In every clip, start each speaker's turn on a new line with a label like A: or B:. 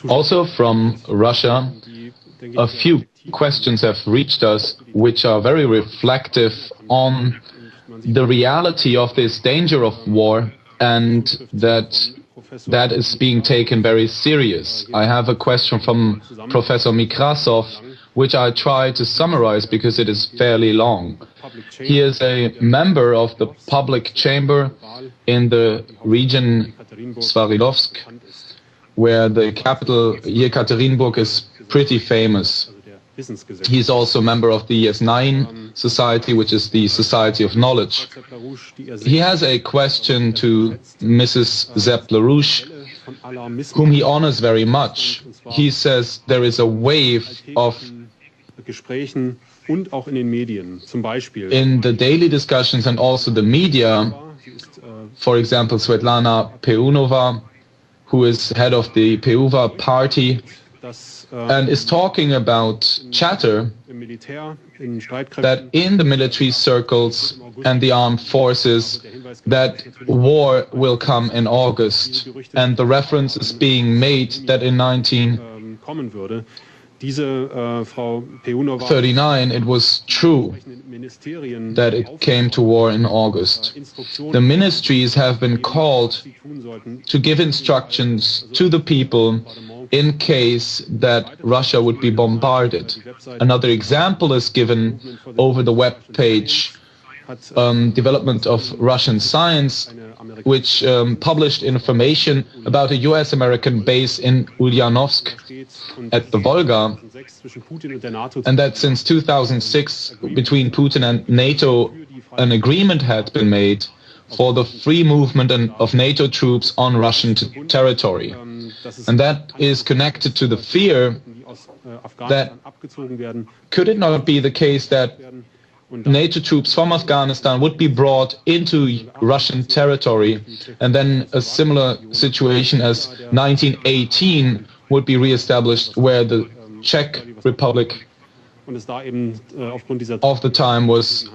A: Also from Russia, a few questions have reached us which are very reflective on the reality of this danger of war and that is being taken very serious. I have a question from Professor Mikrasov, which I try to summarize because it is fairly long. He is a member of the public chamber in the region Svarilovsk, where the capital Yekaterinburg is pretty famous. He's also a member of the S9 Society, which is the Society of Knowledge. He has a question to Mrs. Zepp-LaRouche, whom he honors very much. He says there is a wave of in the daily discussions and also the media, for example, Svetlana Peunova, who is head of the Peuva party, and is talking about chatter that in the military circles and the armed forces that war will come in August. And the reference is being made that in 1939 it was true that it came to war in August. The ministries have been called to give instructions to the people in case that Russia would be bombarded. Another example is given over the web page Development of Russian Science, which published information about a US-American base in Ulyanovsk at the Volga, and that since 2006 between Putin and NATO an agreement had been made for the free movement of NATO troops on Russian territory. And that is connected to the fear that could it not be the case that NATO troops from Afghanistan would be brought into Russian territory, and then a similar situation as 1918 would be reestablished, where the Czech Republic of the time was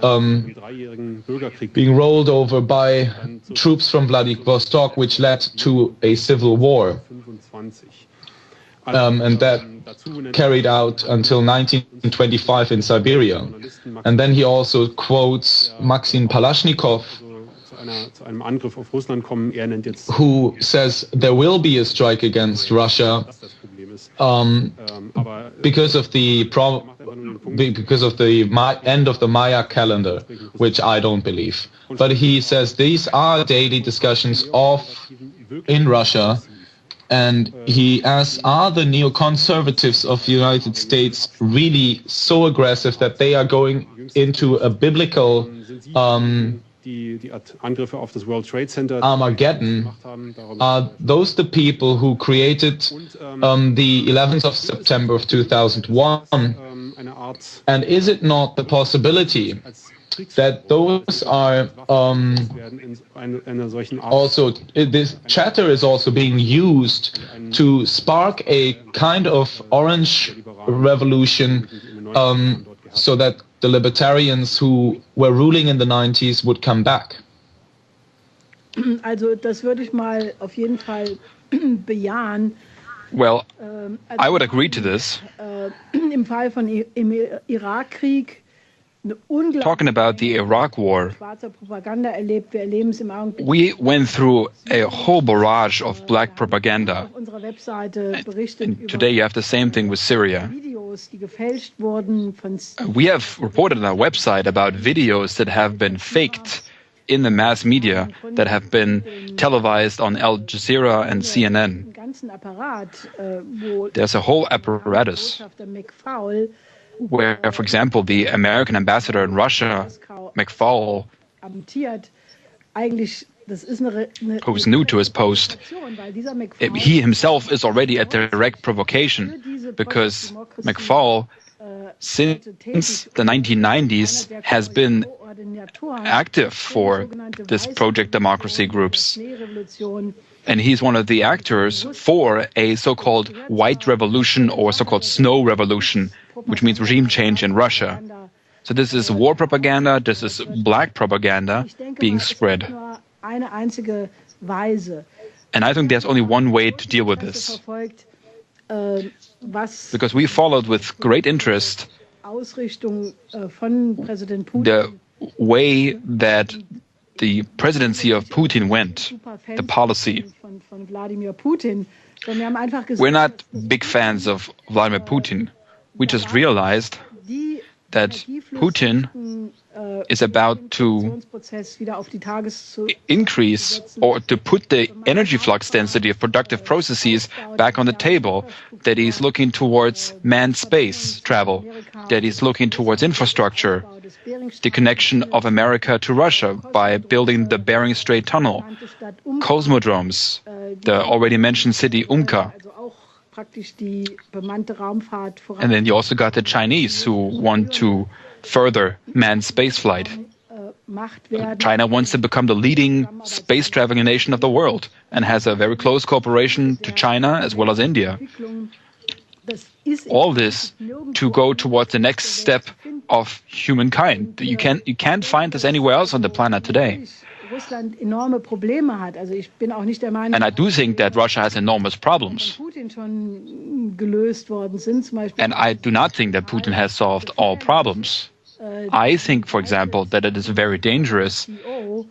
A: being rolled over by troops from Vladivostok, which led to a civil war. And that carried out until 1925 in Siberia. And then he also quotes Maxim Palashnikov, who says there will be a strike against Russia because of the end of the Maya calendar, which I don't believe. But he says these are daily discussions in Russia. And he asks, are the neoconservatives of the United States really so aggressive that they are going into a biblical Armageddon? Are those the people who created the 11th of September of 2001? And is it not the possibility that those are also, this chatter is also being used to spark a kind of orange revolution, so that the libertarians who were ruling in the 90s would come back?
B: Also, das würde ich mal auf jeden Fall bejahen.
C: Well, I would agree to this.
B: Im Fall von im Irakkrieg.
C: Talking about the Iraq War, we went through a whole barrage of black propaganda. And today you have the same thing with Syria. We have reported on our website about videos that have been faked in the mass media, that have been televised on Al Jazeera and CNN. There's a whole apparatus where, for example, the American ambassador in Russia, McFaul, who's new to his post, he himself is already a direct provocation, because McFaul, since the 1990s, has been active for this Project Democracy groups. And he's one of the actors for a so-called white revolution or so-called snow revolution, which means regime change in Russia. So this is war propaganda, this is black propaganda being spread. And I think there's only one way to deal with this. Because we followed with great interest the way that the presidency of Putin went, the policy. We're not big fans of Vladimir Putin. We just realized that Putin is about to increase or to put the energy flux density of productive processes back on the table, that he's looking towards manned space travel, that he's looking towards infrastructure, the connection of America to Russia by building the Bering Strait Tunnel, cosmodromes, the already mentioned city Umka. And then you also got the Chinese who want to further manned spaceflight. China wants to become the leading space traveling nation of the world and has a very close cooperation to China as well as India. All this to go towards the next step of humankind. You can't find this anywhere else on the planet today. And I do think that Russia has enormous problems. And I do not think that Putin has solved all problems. I think, for example, that it is very dangerous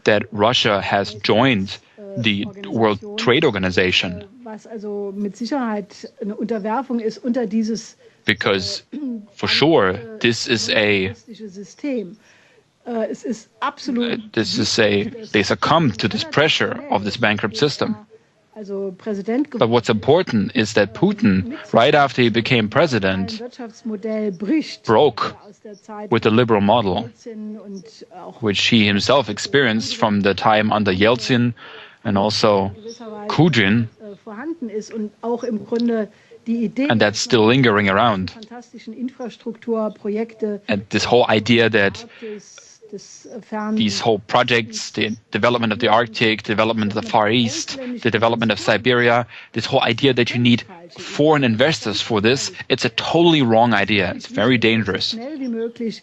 C: that Russia has joined the World Trade Organization. Because, for sure, they succumb to this pressure of this bankrupt system. But what's important is that Putin, right after he became president, broke with the liberal model, which he himself experienced from the time under Yeltsin and also Kudrin, and that's still lingering around. And this whole idea that these whole projects, the development of the Arctic, development of the Far East, the development of Siberia, this whole idea that you need foreign investors for this, it's a totally wrong idea. It's very dangerous. It's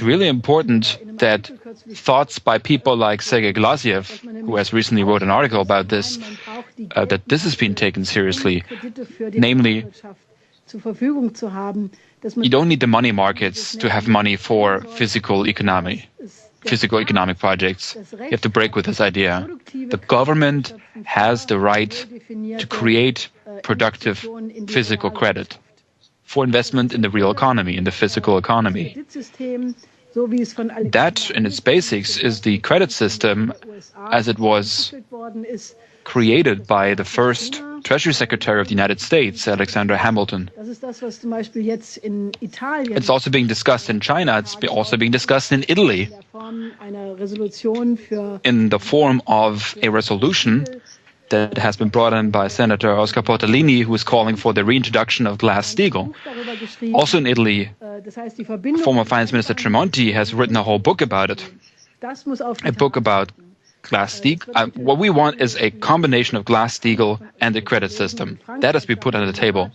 C: really important that thoughts by people like Sergei Glaziev, who has recently wrote an article about this, that this has been taken seriously. Namely, you don't need the money markets to have money for physical economic projects. You have to break with this idea. The government has the right to create productive physical credit for investment in the real economy, in the physical economy. That, in its basics, is the credit system as it was created by the first Treasury Secretary of the United States, Alexander Hamilton. It's also being discussed in China. It's also being discussed in Italy in the form of a resolution that has been brought in by Senator Oscar Portellini, who is calling for the reintroduction of Glass-Steagall. Also in Italy, former Finance Minister Tremonti has written a whole book about it. A book about Glass-Steagall. What we want is a combination of Glass-Steagall and the credit system. That has been put on the table.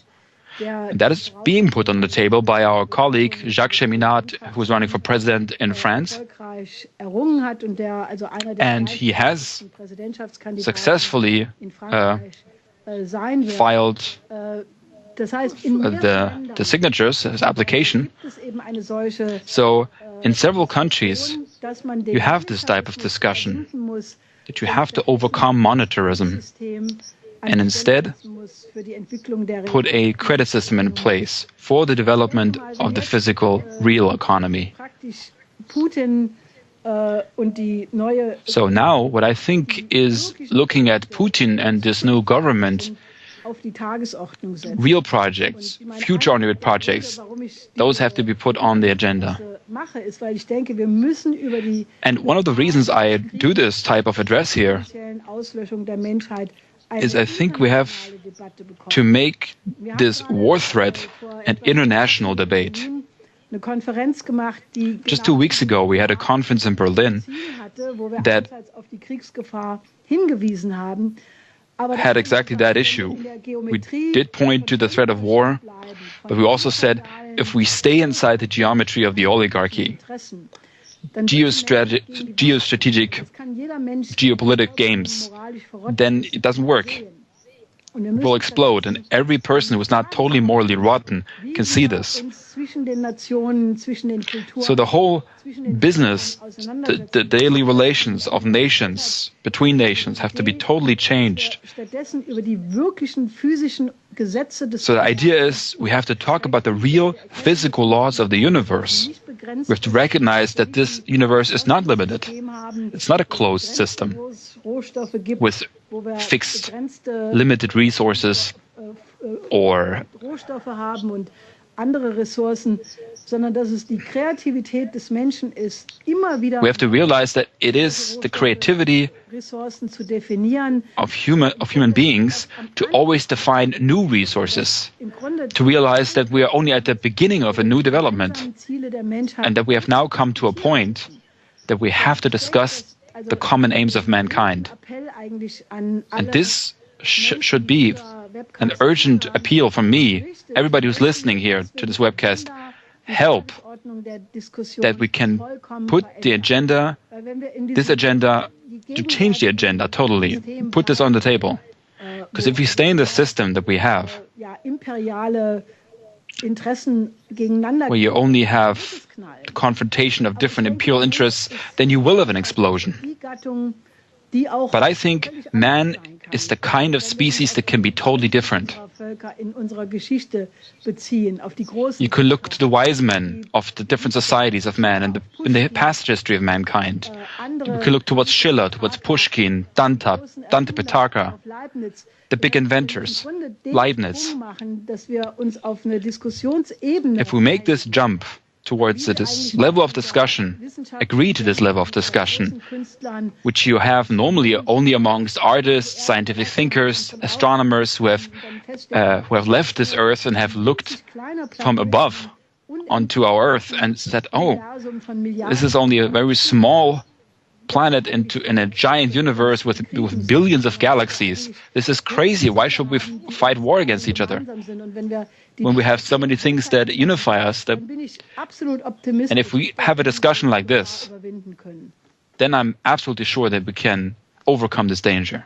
C: And that is being put on the table by our colleague Jacques Cheminade, who is running for president in France. And he has successfully filed the signatures, his application. So in several countries, you have this type of discussion, that you have to overcome monetarism and instead put a credit system in place for the development of the physical, real economy. So now, what I think is looking at Putin and this new government, real projects, future-oriented projects, those have to be put on the agenda. And one of the reasons I do this type of address here is I think we have to make this war threat an international debate. Just 2 weeks ago, we had a conference in Berlin that had exactly that issue. We did point to the threat of war, but we also said if we stay inside the geometry of the oligarchy, geostrategic, geopolitical games, then it doesn't work. It will explode, and every person who is not totally morally rotten can see this. So the whole business, the daily relations of nations, between nations, have to be totally changed. So the idea is we have to talk about the real physical laws of the universe. We have to recognize that this universe is not limited. It's not a closed system with fixed, limited resources or
B: andere Ressourcen, sondern dass es die Kreativität des Menschen ist, immer wieder
C: we have to realize that it is the creativity
B: Ressourcen zu definieren,
C: of human beings to always define new resources, to realize that we are only at the beginning of a new development, and that we have now come to a point that we have to discuss the common aims of mankind. And this should be an urgent appeal from me, everybody who's listening here to this webcast, help that we can put the agenda, this agenda, to change the agenda totally, put this on the table. Because if we stay in the system that we have, where you only have the confrontation of different imperial interests, then you will have an explosion. But I think man is the kind of species that can be totally different. You could look to the wise men of the different societies of man and in the past history of mankind. You could look towards Schiller, towards Pushkin, Dante, Petrarca, the big inventors, Leibniz. If we make this jump towards this level of discussion, agree to this level of discussion, which you have normally only amongst artists, scientific thinkers, astronomers who have left this earth and have looked from above onto our earth and said, oh, this is only a very small planet in a giant universe with billions of galaxies. This is crazy. Why should we fight war against each other when we have so many things that unify us? And if we have a discussion like this, then I'm absolutely sure that we can overcome this danger.